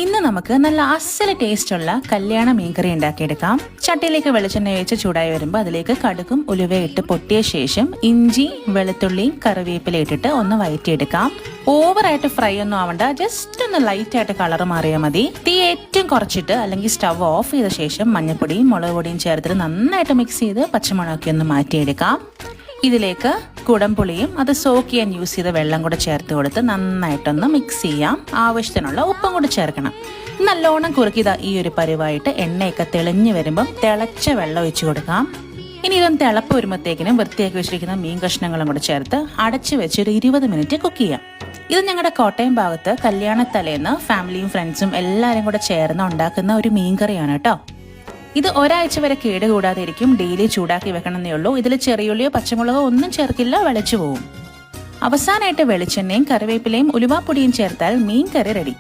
ഇന്ന് നമുക്ക് നല്ല അസല ടേസ്റ്റുള്ള കല്യാണ മീൻകറി ഉണ്ടാക്കിയെടുക്കാം. ചട്ടിയിലേക്ക് വെളിച്ചെണ്ണ ഒഴിച്ച് ചൂടായി വരുമ്പോൾ അതിലേക്ക് കടുകും ഉലുവയിട്ട് പൊട്ടിയ ശേഷം ഇഞ്ചി, വെളുത്തുള്ളിയും കറിവേപ്പില ഇട്ടിട്ട് ഒന്ന് വഴറ്റിയെടുക്കാം. ഓവറായിട്ട് ഫ്രൈ ഒന്നും ആവണ്ട, ജസ്റ്റ് ഒന്ന് ലൈറ്റ് ആയിട്ട് കളർ മാറിയാൽ മതി. തീ ഏറ്റവും കുറച്ചിട്ട് അല്ലെങ്കിൽ സ്റ്റവ് ഓഫ് ചെയ്ത ശേഷം മഞ്ഞൾപ്പൊടിയും മുളക് പൊടിയും ചേർത്തിട്ട് നന്നായിട്ട് മിക്സ് ചെയ്ത് പച്ചമുളകൊക്കെ ഒന്ന് മാറ്റിയെടുക്കാം. ഇതിലേക്ക് കുടംപുളിയും അത് സോക്ക് ചെയ്യാൻ യൂസ് ചെയ്ത വെള്ളം കൂടെ ചേർത്ത് കൊടുത്ത് നന്നായിട്ടൊന്ന് മിക്സ് ചെയ്യാം. ആവശ്യത്തിനുള്ള ഉപ്പും കൂടി ചേർക്കണം. നല്ലോണം കുറുക്കിയതാ ഈ ഒരു പരുവായിട്ട് എണ്ണയൊക്കെ തെളിഞ്ഞു വരുമ്പം തിളച്ച വെള്ളം ഒഴിച്ചു കൊടുക്കാം. ഇനി ഇതൊന്ന് തിളപ്പ് വരുമ്പോഴത്തേക്കിനും വൃത്തിയാക്കി വെച്ചിരിക്കുന്ന മീൻ കഷ്ണങ്ങളും കൂടെ ചേർത്ത് അടച്ചു വെച്ച് ഒരു 20 മിനിറ്റ് കുക്ക് ചെയ്യാം. ഇത് ഞങ്ങളുടെ കോട്ടയം ഭാഗത്ത് കല്യാണത്തലേന്ന് ഫാമിലിയും ഫ്രണ്ട്സും എല്ലാവരും കൂടെ ചേർന്ന് ഉണ്ടാക്കുന്ന ഒരു മീൻകറിയാണ് കേട്ടോ. ഇത് ഒരാഴ്ച വരെ കേടുകൂടാതെ ഇരിക്കും. ഡെയിലി ചൂടാക്കി വെക്കണമെന്നേ ഉള്ളൂ. ഇതിൽ ചെറിയുള്ളിയോ പച്ചമുളകോ ഒന്നും ചേർക്കില്ല, വെളിച്ചു പോവും. അവസാനമായിട്ട് വെളിച്ചെണ്ണയും കറിവേപ്പിലയും ഉലുവാപ്പൊടിയും ചേർത്താൽ മീൻ കറി റെഡി.